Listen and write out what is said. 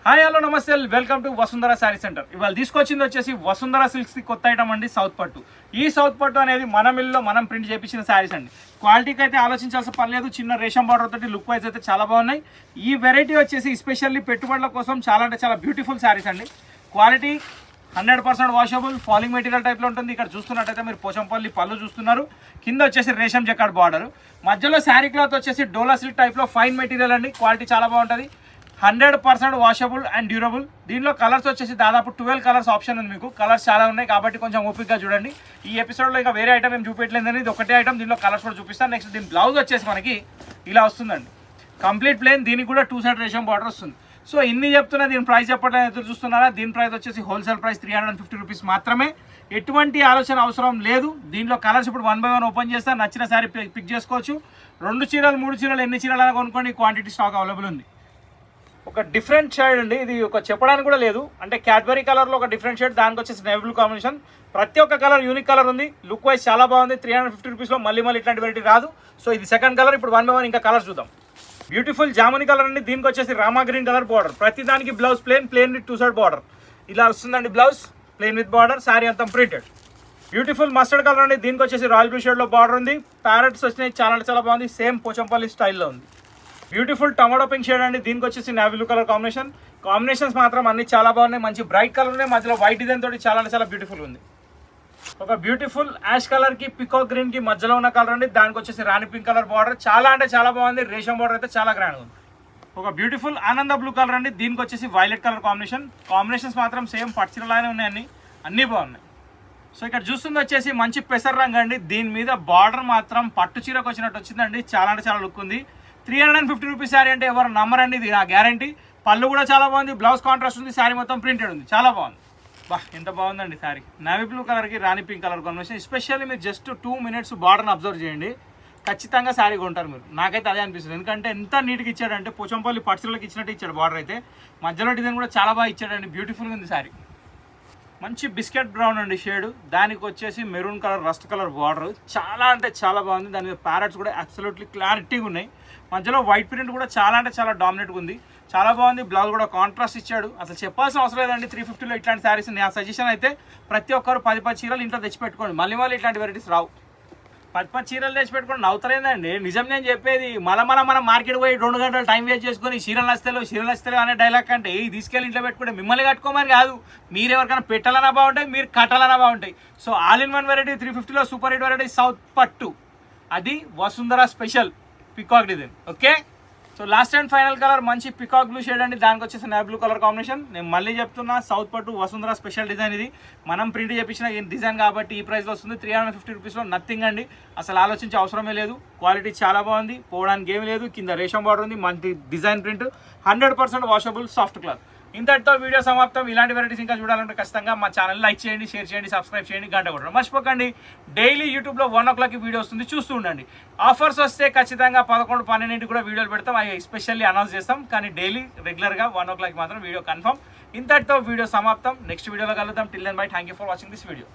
Hi hello నమస్తే welcome to Vasundhara sari centre. ఇవాళ తీసుకొచ్చింది వచ్చేసి వసుంధర సిల్క్స్ ది కొత్త ఐటమ్ అండి, సౌత్ పట్టు. ఈ సౌత్ పట్టు అనేది మన మిల్లో మనం ప్రింట్ చేయించిన శారీస్ అండి. క్వాలిటీకి అయితే ఆలోచించాల్సిన పని లేదు. చిన్న రేషన్ బార్డర్ తోటి లుక్ వైజ్ అయితే చాలా బాగున్నాయి. ఈ వెరైటీ వచ్చేసి ఎస్పెషల్లీ పెట్టుబడుల కోసం చాలా అంటే చాలా బ్యూటిఫుల్ శారీస్ అండి. క్వాలిటీ 100% వాషబుల్, ఫాలింగ్ మెటీరియల్ టైప్లో ఉంటుంది. ఇక్కడ చూస్తున్నట్టయితే మీరు పోచంపల్లి పళ్ళు చూస్తున్నారు. కింద వచ్చేసి రేషం జకార్డ్ బార్డర్, మధ్యలో శారీ క్లాత్ వచ్చేసి డోలా సిల్క్ టైప్లో ఫైన్ మెటీరియల్ అండి. క్వాలిటీ చాలా బాగుంటుంది. 100% వాషబుల్ అండ్ డ్యూరబుల్. దీనిలో కలర్స్ వచ్చేసి దాదాపు 12 కలర్స్ ఆప్షన్ ఉంది. మీకు కలర్స్ చాలా ఉన్నాయి కాబట్టి కొంచెం ఓపిక్గా చూడండి. ఈ ఎపిసోడ్లో ఇంకా వేరే ఐటమ్ ఏం చూపించలేదని, ఇది ఒకటే ఐటమ్. దీనిలో కలర్స్ కూడా చూపిస్తాను. నెక్స్ట్ దీని బ్లౌజ్ వచ్చేసి మనకి ఇలా వస్తుందండి, కంప్లీట్ ప్లేన్. దీనికి కూడా 2 సైడ్ రేషం బార్డర్ వస్తుంది. సో ఇన్ని చెప్తున్నా, దీని ప్రైస్ చెప్పడానికి ఎదురు చూస్తున్నారా? దీని ప్రైస్ వచ్చేసి హోల్సేల్ ప్రైస్ 350 రూపీస్ మాత్రమే. ఎటువంటి ఆలోచన అవసరం లేదు. దీనిలో కలర్స్ ఇప్పుడు 1 by 1 ఓపెన్ చేస్తా. నచ్చిన శారీ పిక్ చేసుకోవచ్చు. 2 చీరలు 3 చీరలు ఎన్ని చీరలు అయినా కొనుక్కోండి, క్వాంటిటీ స్టాక్ అవైలబుల్ ఉంది. ఒక డిఫరెంట్ షేడ్ అండి, ఇది ఒక చెప్పడానికి కూడా లేదు. అంటే క్యాడ్బరీ కలర్లో ఒక డిఫరెంట్ షేడ్, దానికి వచ్చేసి నేవీ బ్లూ కాంబినేషన్. ప్రతి ఒక్క కలర్ యూనిక్ కలర్ ఉంది. లుక్ వైజ్ చాలా బాగుంది. 350 రూపీస్లో మళ్ళీ ఇట్లాంటి వెరైటీ రాదు. సో ఇది సెకండ్ కలర్. ఇప్పుడు 1 by 1 ఇంకా కలర్ చూద్దాం. బ్యూటిఫుల్ జామునీ కలర్ అండి. దీనికి వచ్చేసి రామా గ్రీన్ కలర్ బార్డర్. ప్రతి దానికి blouse plain with 2 side border ఇలా వస్తుందండి. Blouse plain with border, sari అంతా ప్రింటెడ్. బ్యూటిఫుల్ మస్టర్డ్ కలర్ అండి. దీనికి వచ్చేసి రాయల్ బ్లూ షేడ్లో బార్డర్ ఉంది. ప్యారెట్స్ వచ్చినాయి, చాలా బాగుంది. సేమ్ పోచంపల్లి స్టైల్లో ఉంది. బ్యూటిఫుల్ టమాటో పింక్ షేడ్ అండి. దీనికి వచ్చేసి నేవీ బ్లూ కలర్ కాంబినేషన్స్ మాత్రం అన్ని చాలా బాగున్నాయి. మంచి బ్రైట్ కలర్ ఉన్నాయి. మధ్యలో వైట్ డిజైన్ తోటి చాలా బ్యూటిఫుల్ ఉంది. ఒక బ్యూటిఫుల్ యాష్ కలర్ కి పికాక్ గ్రీన్ కి మధ్యలో ఉన్న కలర్ అండి. దానికి వచ్చేసి రాణి పింక్ కలర్ బార్డర్, చాలా బాగుంది. రేషం బార్డర్ అయితే చాలా గ్రాండ్ ఉంది. ఒక బ్యూటిఫుల్ ఆనంద బ్లూ కలర్ అండి. దీనికి వచ్చేసి వైలెట్ కలర్ కాంబినేషన్స్ మాత్రం సేమ్ పట్టుచీరలానే ఉన్నాయి. అన్ని బాగున్నాయి. సో ఇక్కడ చూస్తుంది వచ్చేసి మంచి పెసర్ రంగు అండి. దీని మీద బార్డర్ మాత్రం పట్టు చీరకు వచ్చినట్టు వచ్చిందండి. చాలా లుక్ ఉంది. 350 రూపీస్ శారీ అంటే ఎవరు నమ్మరండి, ఇది నా గ్యారంటీ. పళ్ళు కూడా చాలా బాగుంది. బ్లౌజ్ కాంట్రాస్ట్ ఉంది. శారీ మొత్తం ప్రింటెడ్ ఉంది. చాలా బాగుంది. ఎంత బాగుందండి శారీ. నేవీ బ్లూ కలర్కి రాణి పింక్ కలర్ కాంబినేషన్. ఎస్పెషల్లీ మీరు జస్ట్ 2 minutes బార్డర్ని అబ్జర్వ్ చేయండి, ఖచ్చితంగా శారీ కొంటారు మీరు. నాకైతే అదే అనిపిస్తుంది. ఎందుకంటే ఎంత నీట్గా ఇచ్చాడంటే పోచంపల్లి పట్టుచీరలకు ఇచ్చినట్టు ఇచ్చాడు. బార్డర్ అయితే మధ్యలో డిజైన్ కూడా చాలా బాగా ఇచ్చాడండి. బ్యూటిఫుల్గా ఉంది శారీ. మంచి బిస్కెట్ బ్రౌన్ అండి షేడ్. దానికి వచ్చేసి maroon colour rust colour border, చాలా బాగుంది. దాని మీద ప్యారెట్స్ కూడా అబ్సల్యూట్లీ క్లారిటీగా ఉన్నాయి. మధ్యలో వైట్ ప్రింట్ కూడా చాలా డామినేట్గా ఉంది. చాలా బాగుంది. బ్లౌజ్ కూడా కాంట్రాస్ట్ ఇచ్చాడు. అసలు చెప్పాల్సిన అవసరం లేదండి. 350లో ఇట్లాంటి శారీస్. నా సజెషన్ అయితే ప్రతి ఒక్కరు 10 చీరలు ఇంట్లో తెచ్చిపెట్టుకోండి. మళ్ళీ ఇట్లాంటి వెరైటీస్ రావు. 10 చీరలు తెచ్చిపెట్టుకోండి. నవ్వుతారేందండి, నిజం నేను చెప్పేది. మనం మార్కెట్ పోయి 2 గంటలు టైం వేస్ట్ చేసుకొని చీరలు నచ్చలేవు అనే డైలాగ్ అంటే ఇది తీసుకెళ్ళి ఇంట్లో పెట్టుకుంటే మిమ్మల్ని కట్టుకోమని కాదు, మీరు ఎవరికైనా పెట్టాలన్నా బాగుంటాయి, మీరు కట్టాలన్నా బాగుంటాయి. So all in one variety 350లో సూపర్ హిట్ వెరైటీ సౌత్ పట్టు. అది Vasundhara special peacock design. Okay, so last and final colour మంచి పికాక్ బ్లూ షేడ్ అండి. దానికి వచ్చేసి నేవీ బ్లూ కలర్ కాంబినేషన్. నేను మళ్ళీ చెప్తున్నా, సౌత్ పట్టు వసుంధర స్పెషల్ డిజైన్. ఇది మనం ప్రింట్ చేయించిన డిజైన్ కాబట్టి ఈ ప్రైస్లో వస్తుంది. 350 రూపీస్లో నథింగ్ అండి. అసలు ఆలోచించే అవసరమే లేదు. క్వాలిటీ చాలా బాగుంది. పోవడానికి ఏమీ లేదు. కింద రేషం బార్డర్ ఉంది. మంచి design print, 100% washable soft cloth. ఇంతటితో వీడియో సమాప్తం. ఇలాంటి వెరైటీస్ ఇంకా చూడాలంటే ఖచ్చితంగా మా ఛానల్ లైక్ చేయండి, షేర్ చేయండి, సబ్స్క్రైబ్ చేయండి, గంట కొట్టండి మర్చిపోకండి. డైలీ యూట్యూబ్లో 1 o'clock వీడియో వస్తుంది, చూస్తూ ఉండండి. ఆఫర్స్ వస్తే ఖచ్చితంగా 11, 12 కూడా వీడియోలు పెడతాం. అవి ఎస్పెషల్లీ అనౌన్స్ చేస్తాం. కానీ డైలీ రెగ్యులర్గా 1 o'clock మాత్రం వీడియో కన్ఫర్మ్. ఇంతటితో వీడియో సమాప్తం. నెక్స్ట్ వీడియోలో కలుద్దాం. Till then bye. Thank you for watching this video.